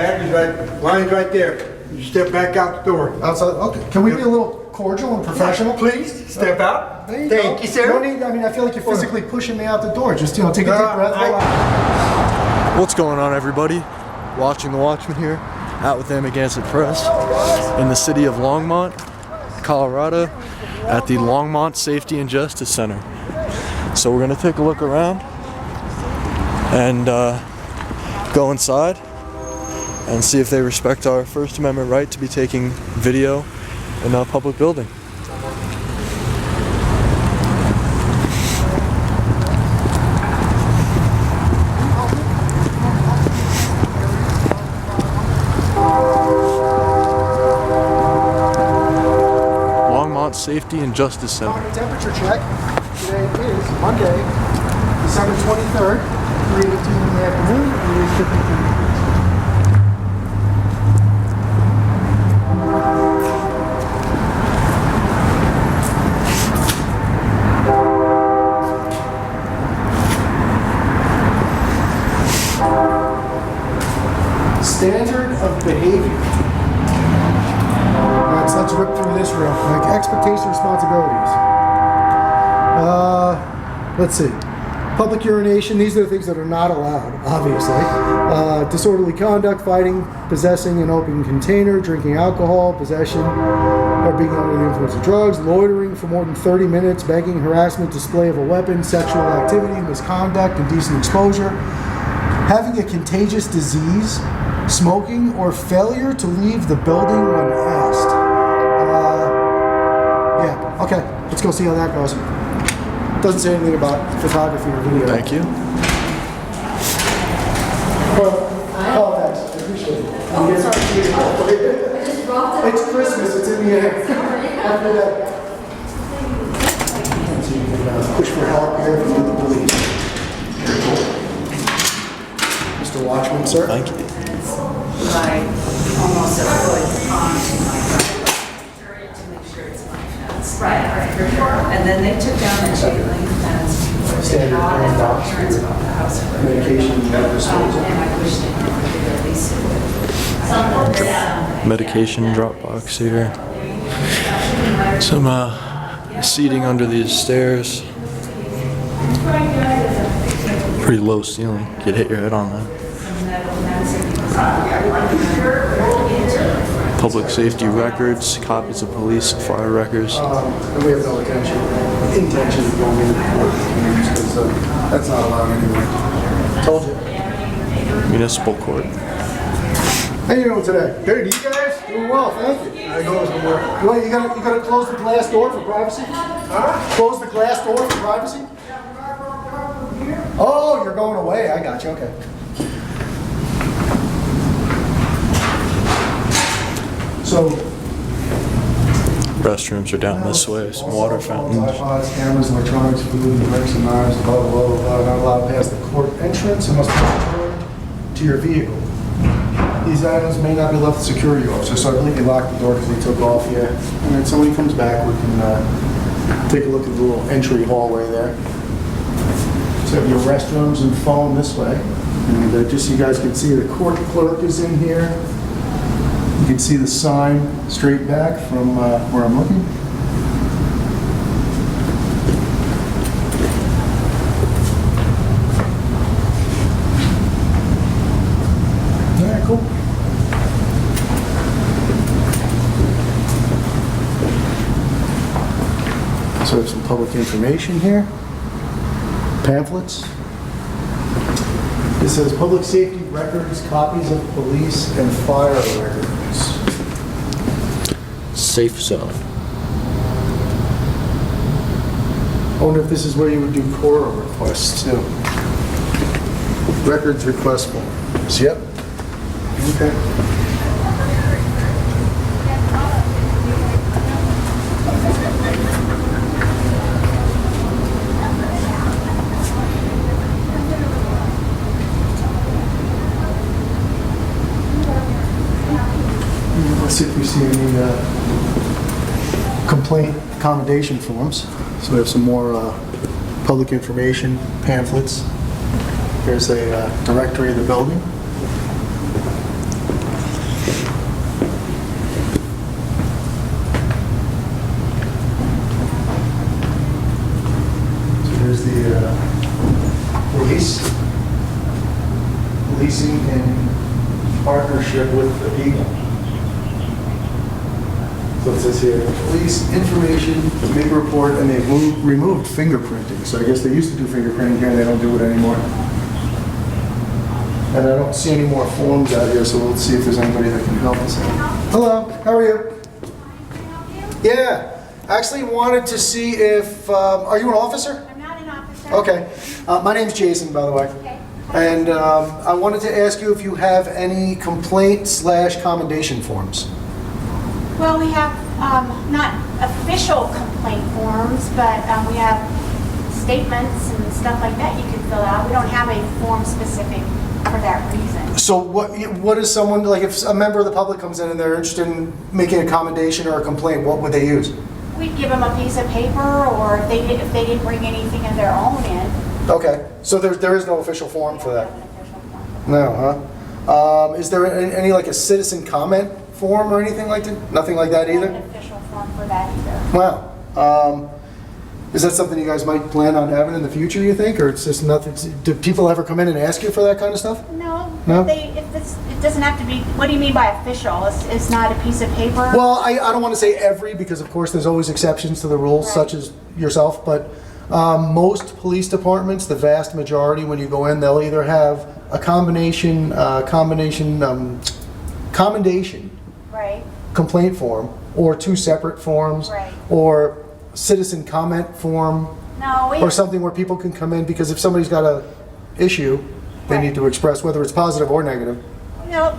Bag is right, line's right there. You step back out the door. Outside, okay. Can we be a little cordial and professional? Please, step out. Thank you, sir. No need, I mean, I feel like you're physically pushing me out the door. Just, you know, take a deep breath. What's going on, everybody? Watching the Watchman here, out with Amagansett Press in the city of Longmont, Colorado, at the Longmont Safety and Justice Center. So we're gonna take a look around and go inside and see if they respect our First Amendment right to be taking video in a public building. Longmont Safety and Justice Center. Temperature check. Today is Monday, December 23rd, 3:18 in the afternoon. It is 53 degrees. Standard of behavior. Let's rip through this real quick. Expectation responsibilities. Let's see. Public urination. These are the things that are not allowed, obviously. Disorderly conduct, fighting, possessing an open container, drinking alcohol, possession or being under the influence of drugs, loitering for more than 30 minutes, begging, harassment, display of a weapon, sexual activity, misconduct, indecent exposure, having a contagious disease, smoking, or failure to leave the building when asked. Yeah, okay, let's go see how that goes. Doesn't say anything about photography or video. Thank you. Oh, thanks, I appreciate it. Oh, sorry. I just dropped it. It's Christmas, it's in the air. After that. So you can push for help here from the police. Mr. Watchman, sir. Thank you. Like almost a foot onto my driveway to make sure it's my fence. Right, for sure. And then they took down the chain link fence before they got it. My parents bought the house for it. Medication And I wish they never did at least it would. Medication drop box here. Some seating under these stairs. Pretty low ceiling. You'd hit your head on that. Public safety records, copies of police and fire records. And we have no intention of going into court because that's not allowed anyway. Told you. Municipal Court. How you doing today? Good. You guys? Doing well, thank you. I go to work. You gotta close the glass door for privacy? Close the glass door for privacy? Oh, you're going away. I got you. Okay. So, Restrooms are down this way, some water fountains. iPods, cameras, electronics, food, drinks, and knives, blah, blah, blah, blah, not allowed past the court entrance and must be returned to your vehicle. These items may not be left to security officers, so I believe they locked the door because they took off here. And then so when he comes back, we can take a look at the little entry hallway there. So you have your restrooms and phone this way. And just so you guys can see, the court clerk is in here. You can see the sign straight back from where I'm looking. All right, cool. So we have some public information here. Pamphlets. It says public safety records, copies of police and fire records. Safe zone. I wonder if this is where you would do Cora requests too. Records request forms. Yep. Okay. Let's see if we see any complaint accommodation forms. So we have some more public information pamphlets. Here's a directory of the building. partnership with the Eagle. So it says here, police information to make a report, and they've removed fingerprinting. So I guess they used to do fingerprinting here and they don't do it anymore. And I don't see any more forms out here, so we'll see if there's anybody that can help us out. Hello, how are you? Yeah, actually wanted to see if, are you an officer? I'm not an officer. Okay, my name's Jason, by the way. Okay. And I wanted to ask you if you have any complaint/commendation forms. Well, we have not official complaint forms, but we have statements and stuff like that you can fill out. We don't have a form specific for that reason. So what is someone, like if a member of the public comes in and they're interested in making a commendation or a complaint, what would they use? We'd give them a piece of paper, or if they didn't bring anything of their own in. Okay, so there is no official form for We don't that? have an official form. No, huh? Is there any like a citizen comment form or anything like that? Nothing like that We don't have either? an official form for that either. Wow. Is that something you guys might plan on having in the future, you think? Or it's just nothing? Do people ever come in and ask you for that kind of stuff? No, No? it doesn't have to be, what do you mean by official? It's not a piece of paper? Well, I don't want to say every, because of course there's always exceptions to the rules, Right. such as yourself, but most police departments, the vast majority, when you go in, they'll either have a commendation Right, complaint form, or two separate forms, Right. or citizen comment form, no, or something where people can come in, because if somebody's got a issue, they Right. need to express, whether it's positive or negative. no,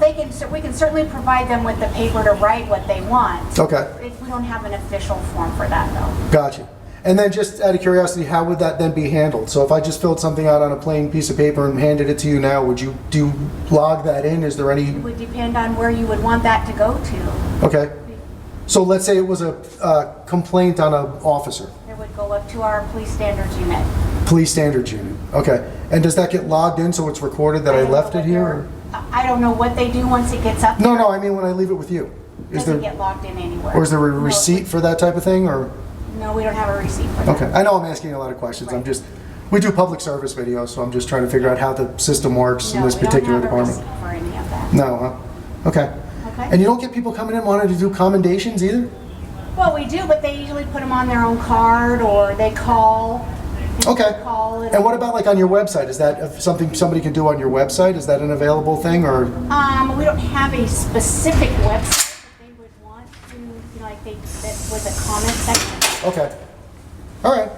we can certainly provide them with the paper to write what they want. Okay, We don't have an official form for that, though. gotcha. And then just out of curiosity, how would that then be handled? So if I just filled something out on a plain piece of paper and handed it to you now, do you log that in? Is there any, It would depend on where you would want that to go to. okay. So let's say it was a complaint on an officer, It would go up to our police standards unit. police standards unit, okay. And does that get logged in so it's recorded that I left it here? Or? I don't know what they do once it gets up there. No, I mean when I leave it with you. It Is doesn't there, get logged in anywhere. or is there a No, receipt for that type of thing, or? No, we don't have a receipt for that. Okay, I know I'm asking a lot of questions, I'm Right. just, we do public service videos, so I'm just trying to figure out how the system works in No, this particular we don't have a department. receipt for any of that. No, huh? Okay. Okay. And you don't get people coming in wanting to do commendations either? Well, we do, but they usually put them on their own card, or they call. Okay. Call it. And what about like on your website? Is that something somebody can do on your website? Is that an available thing, or? We don't have a specific website that they would want to, like that with a comment section. Okay. All right.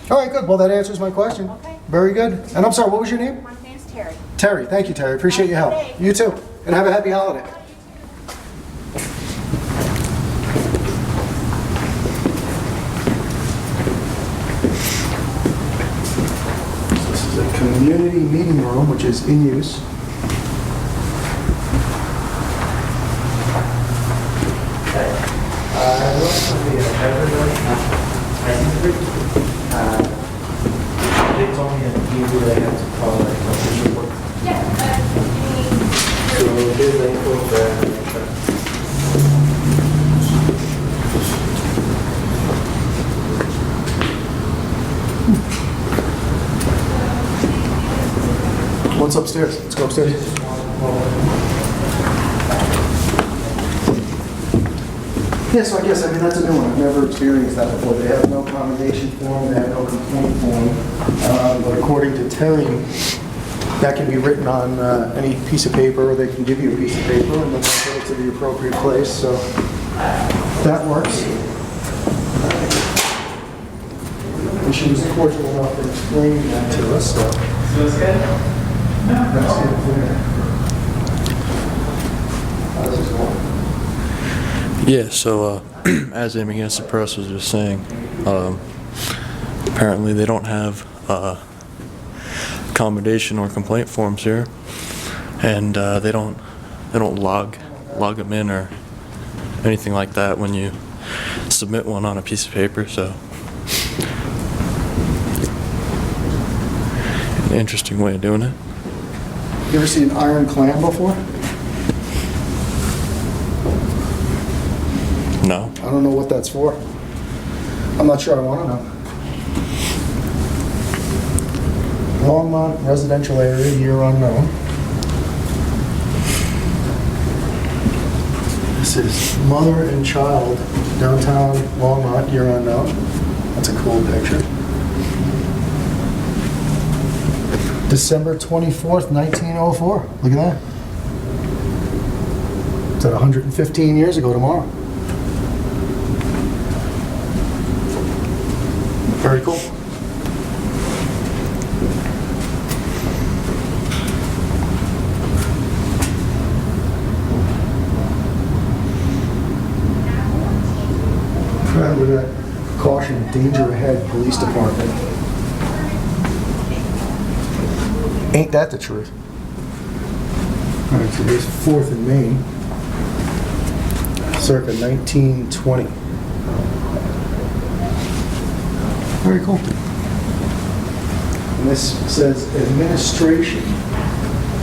All right, good. Well, that answers my question. Okay. Very good. And I'm sorry, what was your name? My name's Terry. Terry. Thank you, Terry. Appreciate your help. Have a good day. You too. And have a happy holiday. This is a community meeting room, which is in use. They told me that you really have to call it official work. So here's the info for What's upstairs? Let's go upstairs. Yeah, so I guess, that's a new one. I've never experienced that before. They have no commendation form, they have no complaint form. But according to Terry, that can be written on any piece of paper, or they can give you a piece of paper and then they'll put it to the appropriate place, so that works. And she was cordial enough in explaining that to us, so. So it's good? That's it. How's this going? Yeah, so as Amagansett Press was just saying, apparently they don't have accommodation or complaint forms here, and they don't log them in or anything like that when you submit one on a piece of paper. So an interesting way of doing it. You ever seen an iron clam before? No. I don't know what that's for. I'm not sure I want to know. Longmont residential area, year unknown. This is mother and child, downtown Longmont, year unknown. That's a cool picture. December 24th, 1904. Look at that. It's at 115 years ago tomorrow. Very cool. Right, look at that. Caution, danger ahead, police department. Ain't that the truth? All right, so there's 4th and Main, circa 1920. Very cool. And this says administration.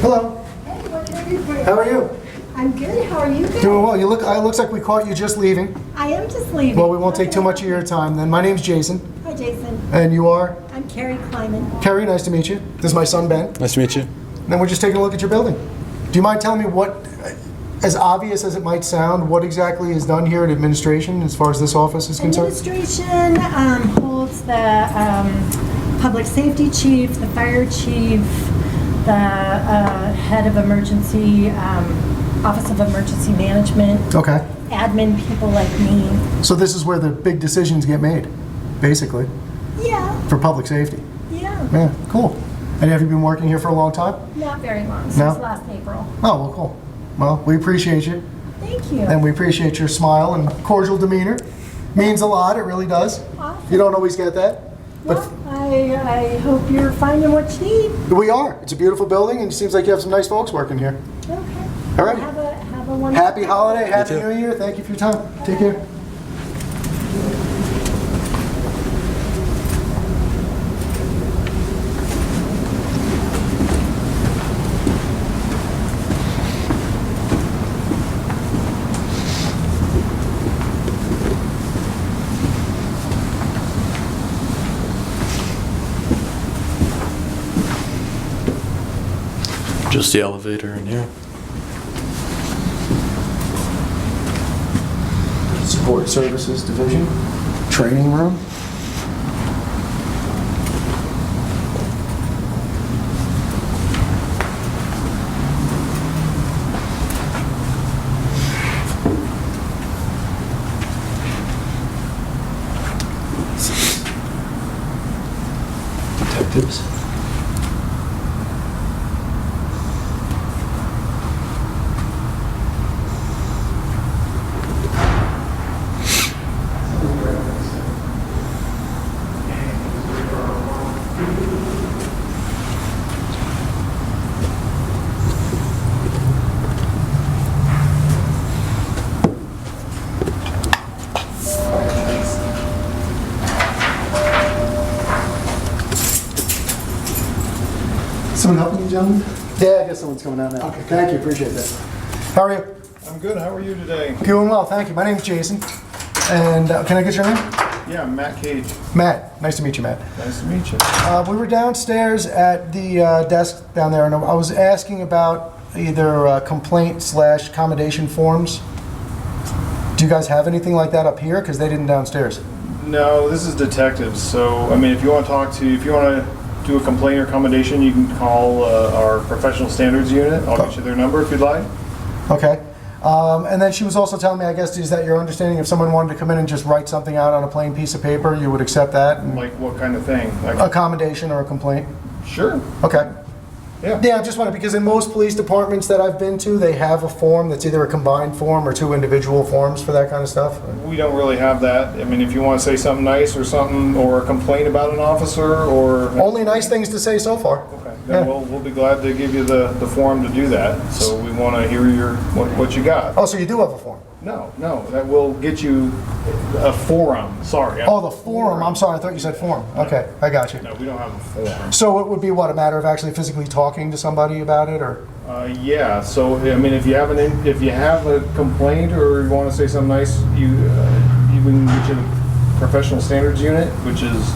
Hello, Hey, what can I do for you? how are you? I'm good. How are you? Good. Doing well. You look. It looks like we caught you just leaving. I am just leaving. Well, we won't take too much of your time then. My name's Jason, Hi, Jason. and you are? I'm Carrie Kleiman. Kerry, nice to meet you. This is my son, Ben. Nice to meet you. And then we're just taking a look at your building. Do you mind telling me what, as obvious as it might sound, what exactly is done here at administration as far as this office is concerned? Administration holds the public safety chief, the fire chief, the head of emergency, Office of Emergency Management, Okay. admin people like me. So this is where the big decisions get made, basically, Yeah, for public safety. yeah. Yeah, cool. And have you been working here for a long time? Not very long, No? since last April. Oh, well, cool. Well, we appreciate you, Thank you. and we appreciate your smile and cordial demeanor. Means a lot, it really does. Awesome. You don't always get that, but Well, I hope you're finding what you need. we are. It's a beautiful building, and it seems like you have some nice folks working here. Okay. All right. Have a wonderful Happy holiday, happy too. new year. Thank you for your time. Take care. Just the elevator in here. Support Services Division, training room. Detectives. Someone helping you, gentlemen? Yeah, I guess someone's coming out now. Okay, thank you, appreciate that. How are you? I'm good. How are you today? Doing well, thank you. My name's Jason, and can I get your name? Yeah, I'm Matt Cage. Matt. Nice to meet you, Matt. Nice to meet you. We were downstairs at the desk down there, and I was asking about either complaint/accommodation forms. Do you guys have anything like that up here? Because they didn't downstairs. No, this is detectives. So, I mean, if you want to do a complaint or accommodation, you can call our professional standards unit. I'll get you their number if you'd like. Okay. And then she was also telling me, I guess, is that your understanding if someone wanted to come in and just write something out on a plain piece of paper, you would accept that? And Like what kind of thing? Like, accommodation or a complaint? sure. Okay. Yeah. Yeah, I just wanted, because in most police departments that I've been to, they have a form that's either a combined form or two individual forms for that kind of stuff. We don't really have that. I mean, if you want to say something nice or something, or a complaint about an officer, or Only nice things to say so far. okay, then we'll be glad to give you the form to do that. So we want to hear what you got. Oh, so you do have a form? No, that will get you a forum. Sorry. Oh, the forum. I'm sorry, I thought you said form. Okay, I got you. No, we don't have a forum. So it would be what, a matter of actually physically talking to somebody about it, or? Yeah. So I mean, if you have a complaint or you want to say something nice, you can get you the professional standards unit, which is,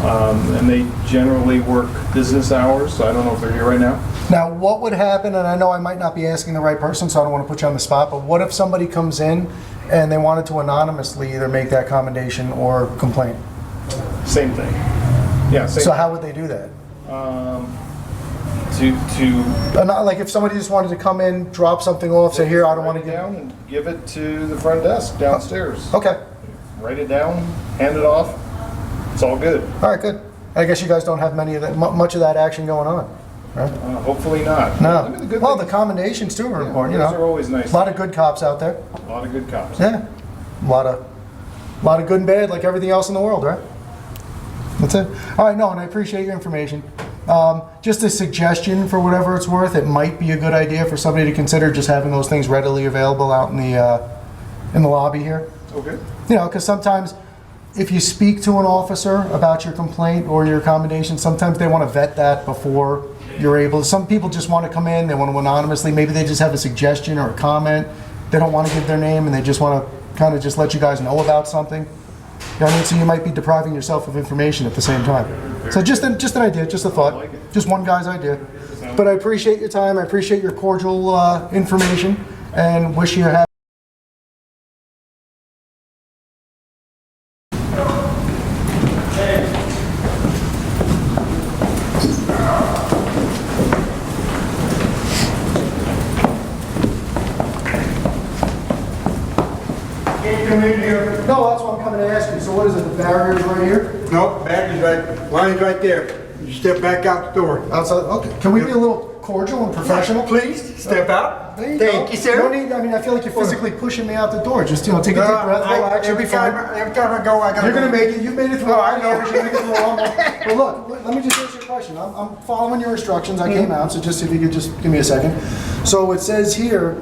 and they generally work business hours. So I don't know if they're here right now. Now, what would happen, and I know I might not be asking the right person, so I don't want to put you on the spot, but what if somebody comes in and they wanted to anonymously either make that commendation or complaint? Same thing. Yeah, same. So how would they do that? Not like if somebody just wanted to come in, drop something off, say, here, I don't want to Write it get... down and give it to the front desk downstairs. Okay, Write it down, hand it off. It's all good. all right, good. I guess you guys don't have much of that action going on, right? Hopefully not. No. I mean, the good Well, thing- the commendations too are important, you those know. are always nice. A lot of good cops out there. A lot of good cops. Yeah. A lot of good and bad, like everything else in the world, right? That's it. All right, no, and I appreciate your information. Just a suggestion for whatever it's worth, it might be a good idea for somebody to consider just having those things readily available out in the lobby here. Okay. You know, because sometimes if you speak to an officer about your complaint or your accommodation, sometimes they want to vet that before you're able. Some people just want to come in, they want to anonymously, maybe they just have a suggestion or a comment. They don't want to give their name and they just want to kind of just let you guys know about something. You know what I mean? So you might be depriving yourself of information at the same time. So just an idea, just a thought, just one guy's idea. But I appreciate your time, I appreciate your cordial information, and wish you a happy. Come in here. No, that's what I'm coming to ask you. So what is it, the barrier's right here? Nope, bag is right, line's right there. You step back out the door. Outside, okay. Can we be a little cordial and professional? Please, step out. There you Thank go. you, sir. No need, I mean, I feel like you're physically pushing me out the door. Just, you know, take a deep breath, relax, you'll be fine. Every time I go, I gotta... You're gonna make it, you've made it through No, all I the know. years, you're gonna get through all more. But look, let me just answer your question. I'm following your instructions, I came out, so just if you could just give me a second. So it says here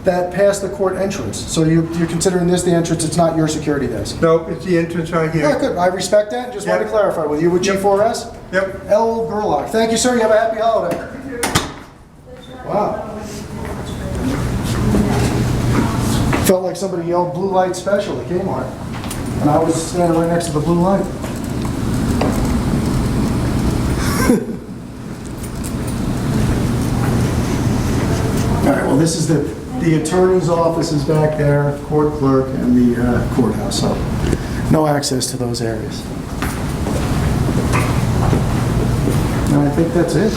that past the court entrance. So you're considering this the entrance, it's not your security desk? Nope, it's the entrance right Yeah, here. good, I respect that, just wanted to Yep. clarify with you with G4S? Yep. L. Gerlach. Thank you, sir, you have a happy holiday. Wow. Felt like somebody yelled blue light special at Kmart. And I was standing right next to the blue light. All right, well, this is the attorney's office is back there, court clerk, and the courthouse, so no access to those areas. And I think that's it.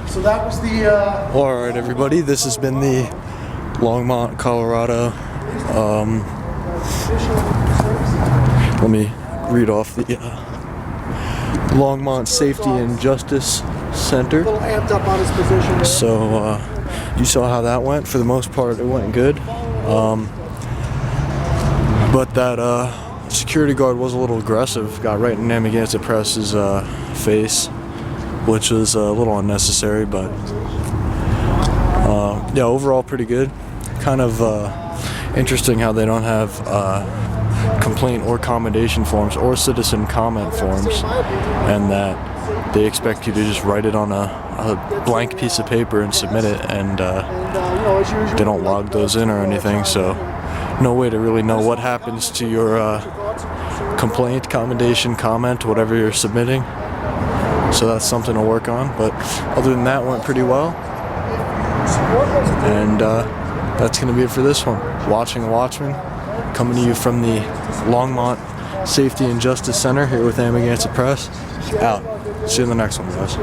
So that was the, All right, everybody. This has been the Longmont, Colorado. Let me read off the Longmont Safety and Justice Center. a little amped up on his position there. So you saw how that went. For the most part, it went good. But that security guard was a little aggressive. Got right in Amagansett Press's face, which was a little unnecessary, but yeah, overall pretty good. Kind of interesting how they don't have complaint or commendation forms or citizen comment forms, and that they expect you to just write it on a blank piece of paper and submit it, and they don't log those in or anything, so no way to really know what happens to your complaint, commendation, comment, whatever you're submitting. So that's something to work on, but other than that, went pretty well. And that's going to be it for this one. Watching Watchmen, coming to you from the Longmont Safety and Justice Center here with Amagansett Press. Out. See you in the next one, guys.